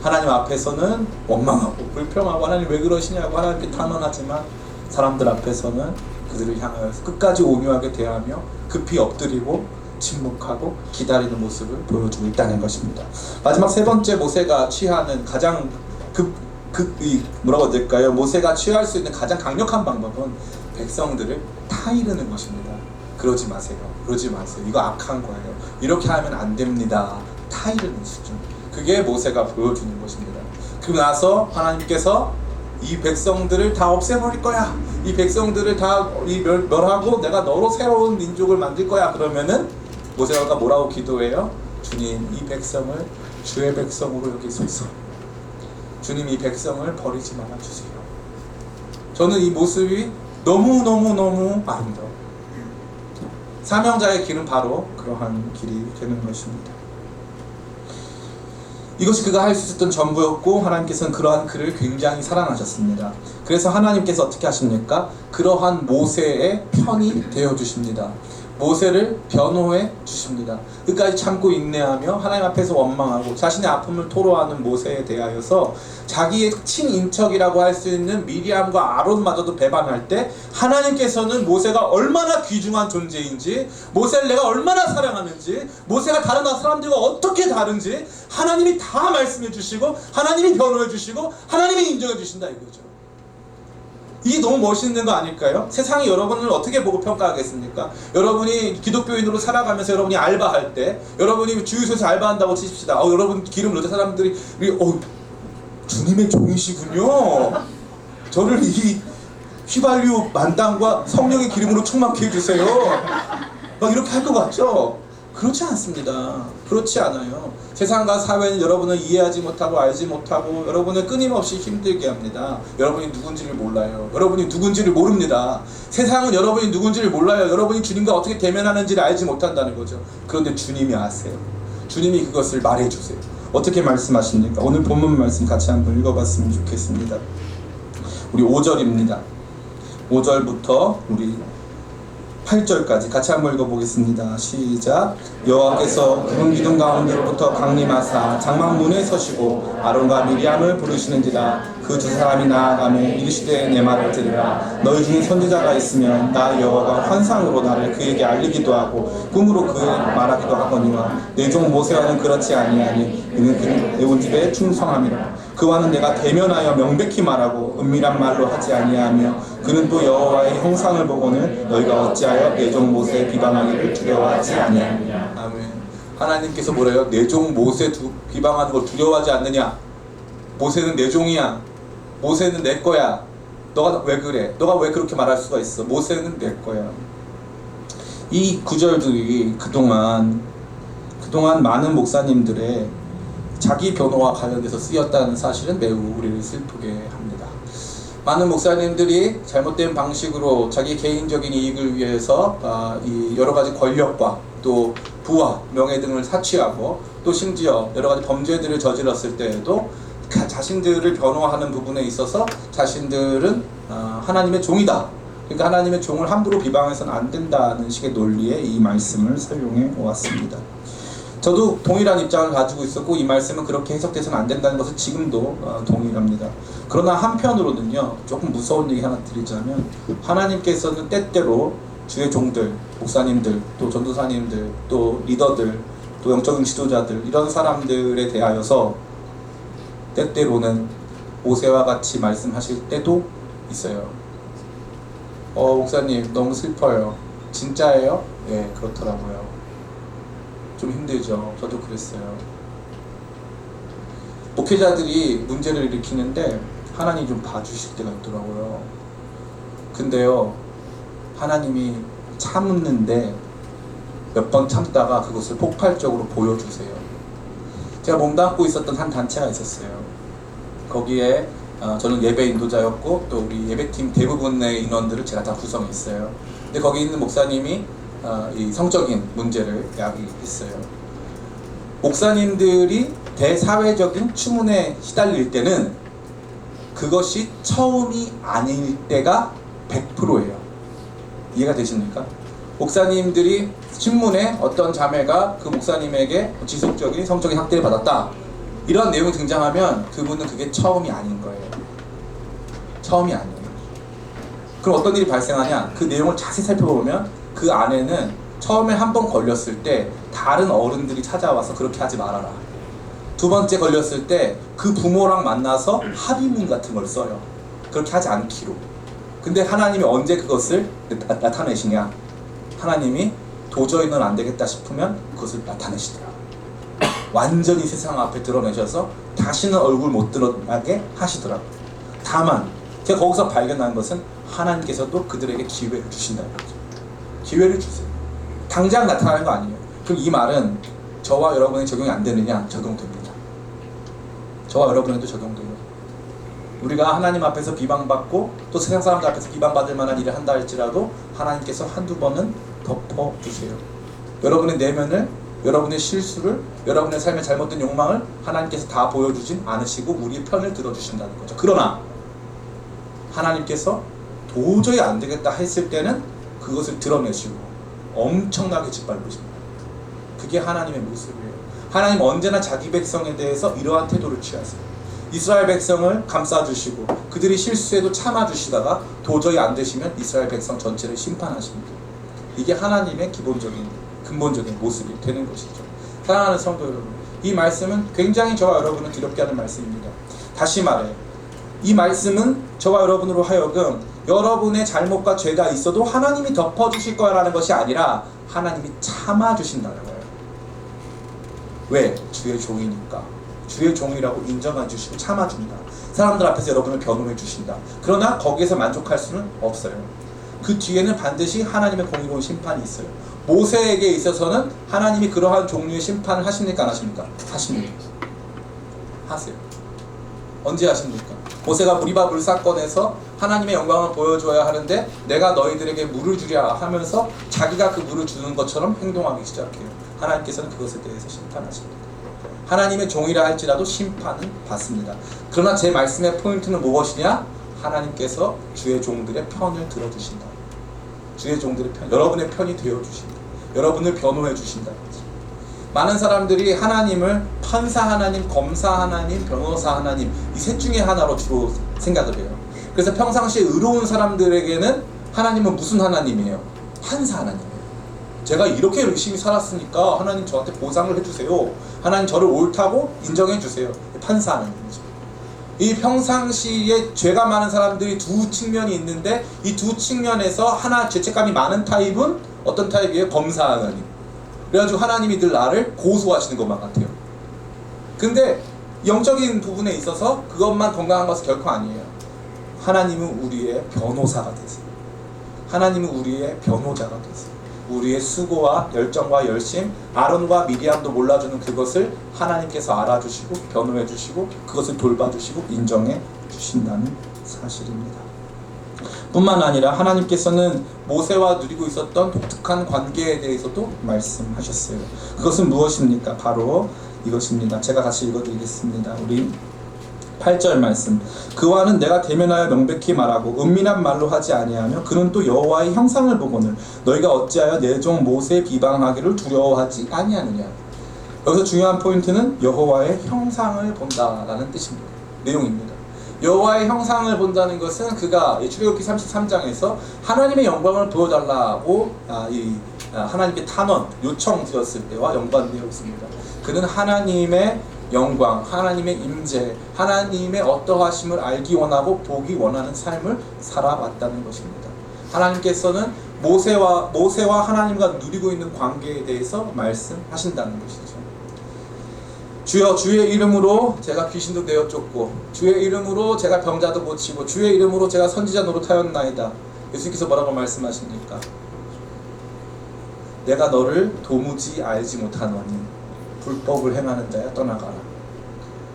하나님 앞에서는 원망하고 불평하고 하나님 왜 그러시냐고 하나님께 탄원하지만, 사람들 앞에서는 그들을 향하여서 끝까지 온유하게 대하며 급히 엎드리고 침묵하고 기다리는 모습을 보여주고 있다는 것입니다. 마지막 세 번째, 모세가 취하는 가장 뭐라고 해야 될까요? 모세가 취할 수 있는 가장 강력한 방법은 백성들을 타이르는 것입니다. 그러지 마세요. 그러지 마세요. 이거 악한 거예요. 이렇게 하면 안 됩니다. 타이르는 수준. 그게 모세가 보여주는 것입니다. 그리고 나서 하나님께서 이 백성들을 다 없애버릴 거야. 이 백성들을 다 멸하고 내가 너로 새로운 민족을 만들 거야. 그러면은 모세가 뭐라고 기도해요? 주님, 이 백성을 주의 백성으로 여기소서. 주님, 이 백성을 버리지 말아주세요. 저는 이 모습이 너무너무너무 아름다워요. 사명자의 길은 바로 그러한 길이 되는 것입니다. 이것이 그가 할 수 있었던 전부였고, 하나님께서는 그러한 그를 굉장히 사랑하셨습니다. 그래서 하나님께서 어떻게 하십니까? 그러한 모세의 편이 되어주십니다. 모세를 변호해 주십니다. 끝까지 참고 인내하며 하나님 앞에서 원망하고 자신의 아픔을 토로하는 모세에 대하여서 자기의 친인척이라고 할 수 있는 미리암과 아론마저도 배반할 때, 하나님께서는 모세가 얼마나 귀중한 존재인지, 모세를 내가 얼마나 사랑하는지, 모세가 다른 사람들과 어떻게 다른지 하나님이 다 말씀해 주시고, 하나님이 변호해 주시고, 하나님이 인정해 주신다 이거죠. 이게 너무 멋있는 거 아닐까요? 세상이 여러분을 어떻게 보고 평가하겠습니까? 여러분이 기독교인으로 살아가면서 여러분이 알바할 때, 여러분이 주유소에서 알바한다고 치십시다. 여러분 기름 넣을 때 사람들이 주님의 종이시군요. 저를 이 휘발유 만땅과 성령의 기름으로 충만케 해주세요. 막 이렇게 할 것 같죠? 그렇지 않습니다. 그렇지 않아요. 세상과 사회는 여러분을 이해하지 못하고 알지 못하고 여러분을 끊임없이 힘들게 합니다. 여러분이 누군지를 몰라요. 여러분이 누군지를 모릅니다. 세상은 여러분이 누군지를 몰라요. 여러분이 주님과 어떻게 대면하는지를 알지 못한다는 거죠. 그런데 주님이 아세요. 주님이 그것을 말해주세요. 어떻게 말씀하십니까? 오늘 본문 말씀 같이 한번 읽어봤으면 좋겠습니다. 우리 5절입니다. 5절부터 우리 8절까지 같이 한번 읽어보겠습니다. 시작. 여호와께서 구름 기둥 가운데로부터 강림하사 장막문에 서시고 아론과 미리암을 부르시는지라. 그 두 사람이 나아가매 이르시되 내 말을 들으라. 너희 중에 선지자가 있으면 나 여호와가 환상으로 나를 그에게 알리기도 하고 꿈으로 그에게 말하기도 하거니와 내 종 모세와는 그렇지 아니하니 그는 그 온 집에 충성함이라. 그와는 내가 대면하여 명백히 말하고 은밀한 말로 하지 아니하며 그는 또 여호와의 형상을 보고는 너희가 어찌하여 내 종 모세 비방하기를 두려워하지 아니하느냐. 아멘. 하나님께서 뭐래요? 내 종 모세 비방하는 걸 두려워하지 않느냐. 모세는 내 종이야. 모세는 내 거야. 너가 왜 그래? 너가 왜 그렇게 말할 수가 있어? 모세는 내 거야. 이 구절들이 그동안 많은 목사님들의 자기 변호와 관련돼서 쓰였다는 사실은 매우 우리를 슬프게 합니다. 많은 목사님들이 잘못된 방식으로 자기 개인적인 이익을 위해서 이 여러 가지 권력과 또 부와 명예 등을 사취하고 또 심지어 여러 가지 범죄들을 저질렀을 때에도 자신들을 변호하는 부분에 있어서 자신들은 하나님의 종이다. 그러니까 하나님의 종을 함부로 비방해서는 안 된다는 식의 논리에 이 말씀을 사용해 왔습니다. 저도 동일한 입장을 가지고 있었고 이 말씀은 그렇게 해석돼서는 안 된다는 것을 지금도 동일합니다. 그러나 한편으로는요, 조금 무서운 얘기 하나 드리자면 하나님께서는 때때로 주의 종들, 목사님들, 또 전도사님들, 또 리더들, 또 영적인 지도자들 이런 사람들에 대하여서 때때로는 모세와 같이 말씀하실 때도 있어요. 목사님 너무 슬퍼요. 진짜예요? 네, 그렇더라고요. 좀 힘들죠. 저도 그랬어요. 목회자들이 문제를 일으키는데 하나님이 좀 봐주실 때가 있더라고요. 근데요, 하나님이 참는데 몇 번 참다가 그것을 폭발적으로 보여주세요. 제가 몸담고 있었던 한 단체가 있었어요. 거기에 저는 예배 인도자였고 또 우리 예배팀 대부분의 인원들을 제가 다 구성했어요. 근데 거기 있는 목사님이 이 성적인 문제를 야기했어요. 목사님들이 대사회적인 추문에 시달릴 때는 그것이 처음이 아닐 때가 100%예요. 이해가 되십니까? 목사님들이 신문에 어떤 자매가 그 목사님에게 지속적인 성적인 학대를 받았다, 이런 내용이 등장하면 그분은 그게 처음이 아닌 거예요. 처음이 아니에요. 그럼 어떤 일이 발생하냐? 그 내용을 자세히 살펴보면 그 안에는 처음에 한 번 걸렸을 때 다른 어른들이 찾아와서 그렇게 하지 말아라. 두 번째 걸렸을 때 그 부모랑 만나서 합의문 같은 걸 써요. 그렇게 하지 않기로. 근데 하나님이 언제 그것을 나타내시냐? 하나님이 도저히 넌 안 되겠다 싶으면 그것을 나타내시더라. 완전히 세상 앞에 드러내셔서 다시는 얼굴 못 드러나게 하시더라고요. 다만 제가 거기서 발견한 것은 하나님께서도 그들에게 기회를 주신다는 거죠. 기회를 주세요. 당장 나타나는 거 아니에요. 그럼 이 말은 저와 여러분이 적용이 안 되느냐? 적용됩니다. 저와 여러분에도 적용돼요. 우리가 하나님 앞에서 비방받고 또 세상 사람들 앞에서 비방받을 만한 일을 한다 할지라도 하나님께서 한두 번은 덮어주세요. 여러분의 내면을, 여러분의 실수를, 여러분의 삶의 잘못된 욕망을 하나님께서 다 보여주진 않으시고 우리의 편을 들어주신다는 거죠. 그러나 하나님께서 도저히 안 되겠다 했을 때는 그것을 드러내시고 엄청나게 짓밟으십니다. 그게 하나님의 모습이에요. 하나님 언제나 자기 백성에 대해서 이러한 태도를 취하세요. 이스라엘 백성을 감싸주시고 그들이 실수해도 참아주시다가 도저히 안 되시면 이스라엘 백성 전체를 심판하십니다. 이게 하나님의 기본적인 근본적인 모습이 되는 것이죠. 사랑하는 성도 여러분, 이 말씀은 굉장히 저와 여러분을 두렵게 하는 말씀입니다. 다시 말해, 이 말씀은 저와 여러분으로 하여금 여러분의 잘못과 죄가 있어도 하나님이 덮어주실 거라는 것이 아니라 하나님이 참아주신다는 거예요. 왜? 주의 종이니까. 주의 종이라고 인정해 주시고 참아준다. 사람들 앞에서 여러분을 변호해 주신다. 그러나 거기에서 만족할 수는 없어요. 그 뒤에는 반드시 하나님의 공의로운 심판이 있어요. 모세에게 있어서는 하나님이 그러한 종류의 심판을 하십니까 안 하십니까? 하십니다. 하세요. 언제 하십니까? 모세가 무리바 물사건에서 하나님의 영광을 보여줘야 하는데 내가 너희들에게 물을 주랴 하면서 자기가 그 물을 주는 것처럼 행동하기 시작해요. 하나님께서는 그것에 대해서 심판하십니다. 하나님의 종이라 할지라도 심판은 받습니다. 그러나 제 말씀의 포인트는 무엇이냐? 하나님께서 주의 종들의 편을 들어주신다. 주의 종들의 편, 여러분의 편이 되어주신다. 여러분을 변호해 주신다. 많은 사람들이 하나님을 판사 하나님, 검사 하나님, 변호사 하나님 이 셋 중에 하나로 주로 생각을 해요. 그래서 평상시에 의로운 사람들에게는 하나님은 무슨 하나님이에요? 판사 하나님이에요. 제가 이렇게 열심히 살았으니까 하나님 저한테 보상을 해주세요. 하나님 저를 옳다고 인정해주세요. 판사 하나님이죠. 이 평상시에 죄가 많은 사람들이 두 측면이 있는데 이 두 측면에서 하나 죄책감이 많은 타입은 어떤 타입이에요? 검사 하나님. 그래가지고 하나님이 늘 나를 고소하시는 것만 같아요. 근데 영적인 부분에 있어서 그것만 건강한 것은 결코 아니에요. 하나님은 우리의 변호사가 되세요. 하나님은 우리의 변호자가 되세요. 우리의 수고와 열정과 열심, 아론과 미리암도 몰라주는 그것을 하나님께서 알아주시고 변호해 주시고 그것을 돌봐주시고 인정해 주신다는 사실입니다. 뿐만 아니라 하나님께서는 모세와 누리고 있었던 독특한 관계에 대해서도 말씀하셨어요. 그것은 무엇입니까? 바로 이것입니다. 제가 같이 읽어드리겠습니다. 우리 8절 말씀. 그와는 내가 대면하여 명백히 말하고 은밀한 말로 하지 아니하며 그는 또 여호와의 형상을 보거늘 너희가 어찌하여 내 종 모세 비방하기를 두려워하지 아니하느냐. 여기서 중요한 포인트는 여호와의 형상을 본다라는 뜻입니다. 내용입니다. 여호와의 형상을 본다는 것은 그가 출애굽기 33장에서 하나님의 영광을 보여달라고 하나님께 탄원 요청 드렸을 때와 연관되어 있습니다. 그는 하나님의 영광, 하나님의 임재, 하나님의 어떠하심을 알기 원하고 보기 원하는 삶을 살아왔다는 것입니다. 하나님께서는 모세와 하나님과 누리고 있는 관계에 대해서 말씀하신다는 것이죠. 주여, 주의 이름으로 제가 귀신도 내어 쫓고, 주의 이름으로 제가 병자도 고치고, 주의 이름으로 제가 선지자 노릇하였나이다. 예수님께서 뭐라고 말씀하십니까? 내가 너를 도무지 알지 못하노니 불법을 행하는 자야 떠나가라.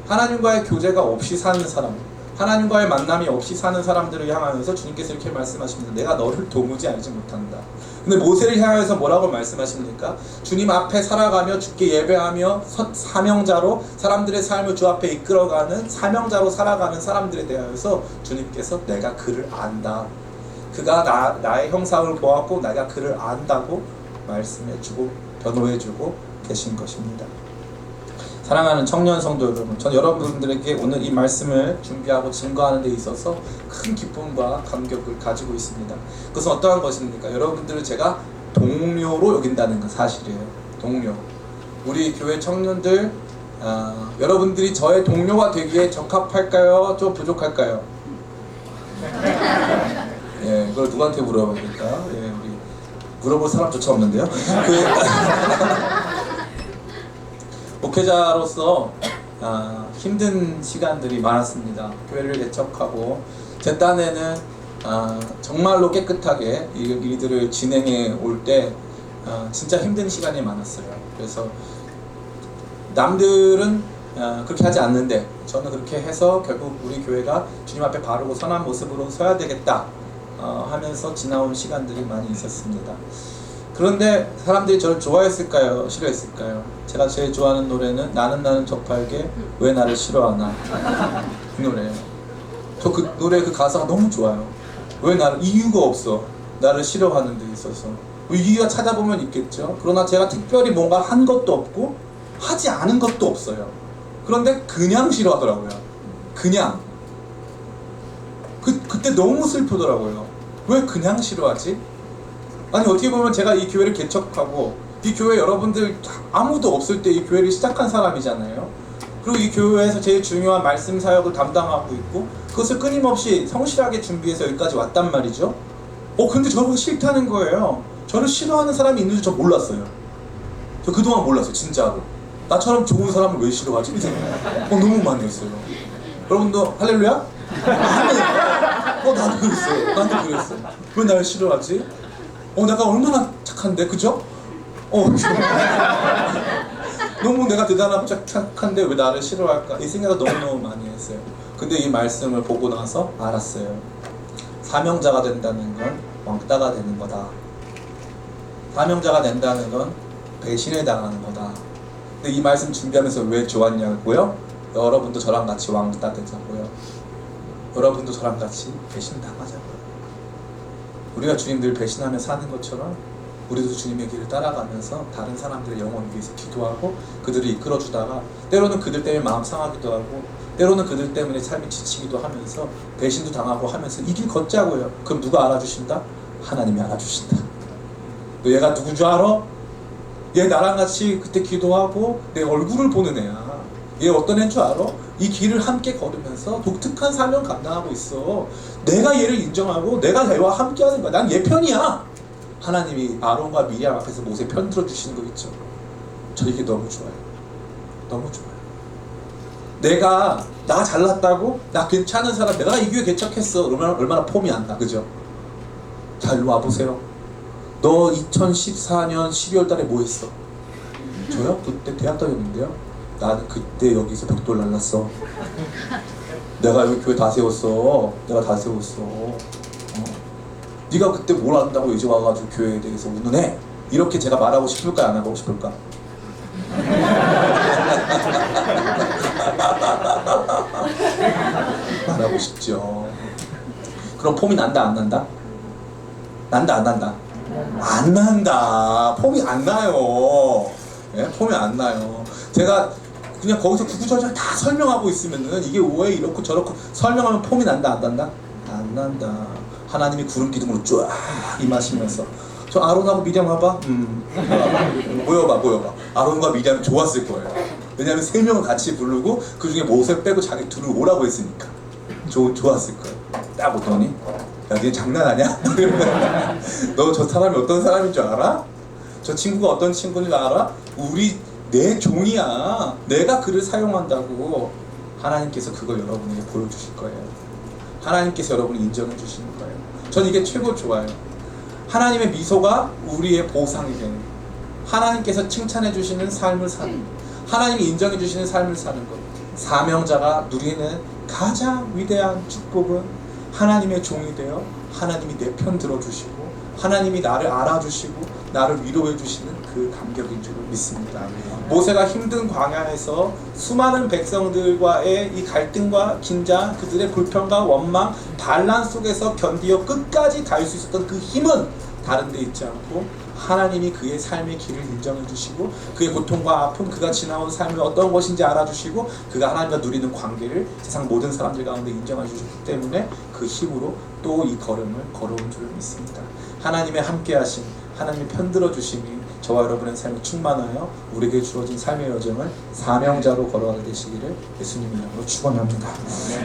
하나님과의 교제가 없이 사는 사람, 하나님과의 만남이 없이 사는 사람들을 향하여서 주님께서 이렇게 말씀하십니다. 내가 너를 도무지 알지 못한다. 근데 모세를 향해서 뭐라고 말씀하십니까? 주님 앞에 살아가며 주께 예배하며 사명자로 사람들의 삶을 주 앞에 이끌어가는 사명자로 살아가는 사람들에 대하여서 주님께서 내가 그를 안다. 그가 나의 형상을 보았고 내가 그를 안다고 말씀해주고 변호해주고 계신 것입니다. 사랑하는 청년 성도 여러분, 전 여러분들에게 오늘 이 말씀을 준비하고 증거하는 데 있어서 큰 기쁨과 감격을 가지고 있습니다. 그것은 어떠한 것입니까? 여러분들을 제가 동료로 여긴다는 건 사실이에요. 동료. 우리 교회 청년들, 여러분들이 저의 동료가 되기에 적합할까요? 좀 부족할까요? 예, 그걸 누구한테 물어봐야 될까? 예, 우리 물어볼 사람조차 없는데요. 목회자로서 힘든 시간들이 많았습니다. 교회를 개척하고 제 딴에는 정말로 깨끗하게 일들을 진행해 올 때 진짜 힘든 시간이 많았어요. 그래서 남들은 그렇게 하지 않는데 저는 그렇게 해서 결국 우리 교회가 주님 앞에 바르고 선한 모습으로 서야 되겠다 하면서 지나온 시간들이 많이 있었습니다. 그런데 사람들이 저를 좋아했을까요? 싫어했을까요? 제가 제일 좋아하는 노래는 나는 저팔계 왜 나를 싫어하나, 이 노래예요. 저 그 노래 그 가사가 너무 좋아요. 왜 나를, 이유가 없어 나를 싫어하는 데 있어서. 이유가 찾아보면 있겠죠. 그러나 제가 특별히 뭔가 한 것도 없고 하지 않은 것도 없어요. 그런데 그냥 싫어하더라고요. 그냥. 그때 너무 슬프더라고요. 왜 그냥 싫어하지? 아니 어떻게 보면 제가 이 교회를 개척하고 이 교회 여러분들 아무도 없을 때 이 교회를 시작한 사람이잖아요. 그리고 이 교회에서 제일 중요한 말씀 사역을 담당하고 있고 그것을 끊임없이 성실하게 준비해서 여기까지 왔단 말이죠. 근데 저를 싫다는 거예요. 저를 싫어하는 사람이 있는 줄 저 몰랐어요. 저 그동안 몰랐어요. 진짜로. 나처럼 좋은 사람을 왜 싫어하지? 이 생각 너무 많이 했어요. 여러분도 할렐루야? 나도 그랬어요. 나도 그랬어. 왜 날 싫어하지? 내가 얼마나 착한데, 그죠? 너무 내가 대단하고 착한데 왜 나를 싫어할까? 이 생각을 너무너무 많이 했어요. 근데 이 말씀을 보고 나서 알았어요. 사명자가 된다는 건 왕따가 되는 거다. 사명자가 된다는 건 배신을 당하는 거다. 근데 이 말씀 준비하면서 왜 좋았냐고요? 여러분도 저랑 같이 왕따 되자고요. 여러분도 저랑 같이 배신 당하자고요. 우리가 주님들 배신하며 사는 것처럼 우리도 주님의 길을 따라가면서 다른 사람들의 영혼을 위해서 기도하고 그들을 이끌어주다가 때로는 그들 때문에 마음 상하기도 하고 때로는 그들 때문에 삶이 지치기도 하면서 배신도 당하고 하면서 이 길 걷자고요. 그럼 누가 알아주신다? 하나님이 알아주신다. 너 얘가 누군 줄 알아? 얘 나랑 같이 그때 기도하고 내 얼굴을 보는 애야. 얘 어떤 애인 줄 알아? 이 길을 함께 걸으면서 독특한 사명 감당하고 있어. 내가 얘를 인정하고 내가 얘와 함께 하는 거야. 난 얘 편이야. 하나님이 아론과 미리암 앞에서 모세 편 들어주시는 거 있죠. 저 이게 너무 좋아요. 너무 좋아요. 내가 나 잘났다고? 나 괜찮은 사람, 내가 이 교회 개척했어. 그러면 얼마나 폼이 안 나, 그죠? 자, 일로 와보세요. 너 2014년 12월 달에 뭐 했어? 저요? 그때 대학 다녔는데요. 나는 그때 여기서 벽돌 날랐어. 내가 여기 교회 다 세웠어. 내가 다 세웠어. 네가 그때 뭘 안다고 이제 와가지고 교회에 대해서 운운해? 이렇게 제가 말하고 싶을까 안 하고 싶을까? 말하고 싶죠. 그럼 폼이 난다 안 난다? 난다 안 난다? 안 난다. 폼이 안 나요. 예? 폼이 안 나요. 제가 그냥 거기서 구구절절 다 설명하고 있으면은 이게 왜 이렇고 저렇고 설명하면 폼이 난다 안 난다? 안 난다. 하나님이 구름 기둥으로 쫙 임하시면서 저 아론하고 미디안 와봐. 모여봐. 아론과 미디안 좋았을 거예요. 왜냐하면 세 명을 같이 부르고 그 중에 모세 빼고 자기 둘을 오라고 했으니까 좋았을 거예요. 딱 보더니 야, 니 장난하냐? 너 저 사람이 어떤 사람인 줄 알아? 저 친구가 어떤 친구인 줄 알아? 내 종이야. 내가 그를 사용한다고. 하나님께서 그걸 여러분에게 보여주실 거예요. 하나님께서 여러분을 인정해 주시는 거예요. 전 이게 최고 좋아요. 하나님의 미소가 우리의 보상이 되는, 하나님께서 칭찬해 주시는 삶을 사는, 하나님이 인정해 주시는 삶을 사는 것. 사명자가 누리는 가장 위대한 축복은 하나님의 종이 되어 하나님이 내 편 들어주시고 하나님이 나를 알아주시고 나를 위로해 주시는 그 감격인 줄 믿습니다. 모세가 힘든 광야에서 수많은 백성들과의 이 갈등과 긴장, 그들의 불평과 원망, 반란 속에서 견디어 끝까지 갈 수 있었던 그 힘은 다른 데 있지 않고 하나님이 그의 삶의 길을 인정해 주시고 그의 고통과 아픔, 그가 지나온 삶이 어떤 것인지 알아주시고 그가 하나님과 누리는 관계를 세상 모든 사람들 가운데 인정해 주셨기 때문에 그 힘으로 또 이 걸음을 걸어온 줄 믿습니다. 하나님의 함께하심, 하나님의 편들어 주심이 저와 여러분의 삶에 충만하여 우리에게 주어진 삶의 여정을 사명자로 걸어가게 되시기를 예수님 이름으로 축원합니다.